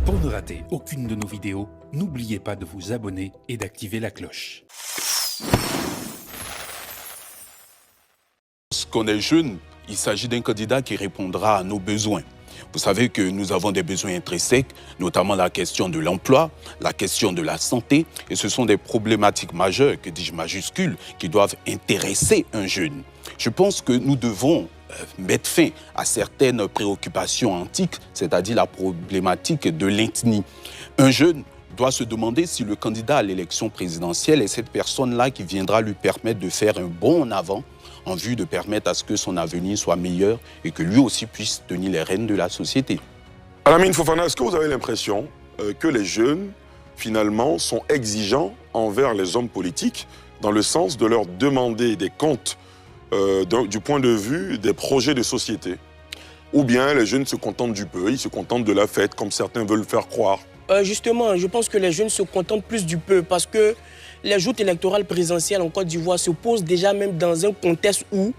Pour ne rater aucune de nos vidéos, n'oubliez pas de vous abonner et d'activer la cloche. Lorsqu'on est jeune, il s'agit d'un candidat qui répondra à nos besoins. Vous savez que nous avons des besoins intrinsèques, notamment la question de l'emploi, la question de la santé, et ce sont des problématiques majeures, que dis-je majuscules, qui doivent intéresser un jeune. Je pense que nous devons mettre fin à certaines préoccupations antiques, c'est-à-dire la problématique de l'ethnie. Un jeune doit se demander si le candidat à l'élection présidentielle est cette personne-là qui viendra lui permettre de faire un bond en avant en vue de permettre à ce que son avenir soit meilleur et que lui aussi puisse tenir les rênes de la société. Alamine Fofana, est-ce que vous avez l'impression que les jeunes, finalement, sont exigeants envers les hommes politiques dans le sens de leur demander des comptes du point de vue des projets de société? Ou bien les jeunes se contentent du peu, ils se contentent de la fête, comme certains veulent faire croire? Justement, je pense que les jeunes se contentent plus du peu parce que les joutes électorales présidentielles en Côte d'Ivoire se posent déjà même dans un contexte où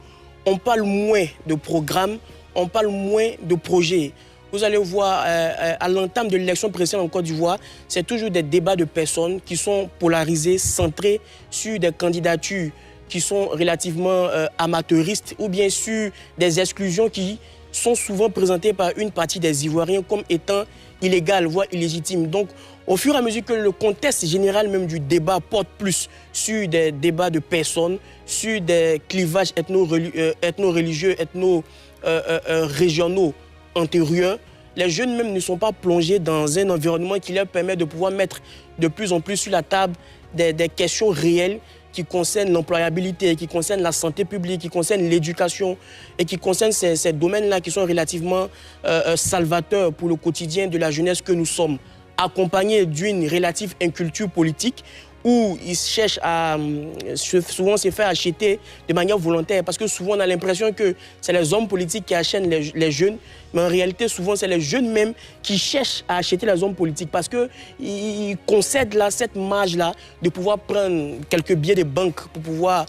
on parle moins de programmes, on parle moins de projets. Vous allez voir, à l'entame de l'élection présidentielle en Côte d'Ivoire, c'est toujours des débats de personnes qui sont polarisés, centrés sur des candidatures qui sont relativement amateuristes ou bien sur des exclusions qui sont souvent présentées par une partie des Ivoiriens comme étant illégales, voire illégitimes. Donc, au fur et à mesure que le contexte général même du débat porte plus sur des débats de personnes, sur des clivages ethno-religieux, ethno-régionaux antérieurs, les jeunes même ne sont pas plongés dans un environnement qui leur permet de pouvoir mettre de plus en plus sur la table des questions réelles qui concernent l'employabilité, qui concernent la santé publique, qui concernent l'éducation et qui concernent ces domaines-là qui sont relativement salvateurs pour le quotidien de la jeunesse que nous sommes, accompagnés d'une relative inculture politique où ils cherchent à souvent se faire acheter de manière volontaire parce que souvent on a l'impression que c'est les hommes politiques qui achètent les jeunes, mais en réalité souvent c'est les jeunes même qui cherchent à acheter les hommes politiques parce qu'ils concèdent là, cette marge-là de pouvoir prendre quelques billets de banque pour pouvoir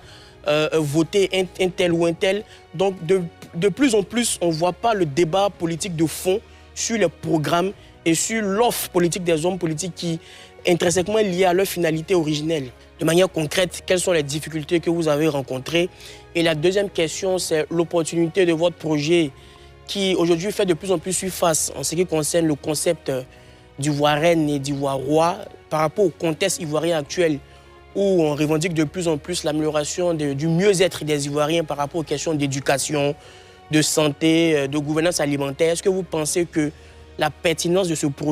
voter un tel ou un tel. Donc de plus en plus on ne voit pas le débat politique de fond sur les programmes et sur l'offre politique des hommes politiques qui intrinsèquement liées à leur finalité originelle. De manière concrète, quelles sont les difficultés que vous avez rencontrées? Et la deuxième question, c'est l'opportunité de votre projet qui aujourd'hui fait de plus en plus surface en ce qui concerne le concept d'ivoirienne et d'ivoirois par rapport au contexte ivoirien actuel où on revendique de plus en plus l'amélioration du mieux-être des Ivoiriens par rapport aux questions d'éducation, de santé, de gouvernance alimentaire. Est-ce que vous pensez que la pertinence de ce projet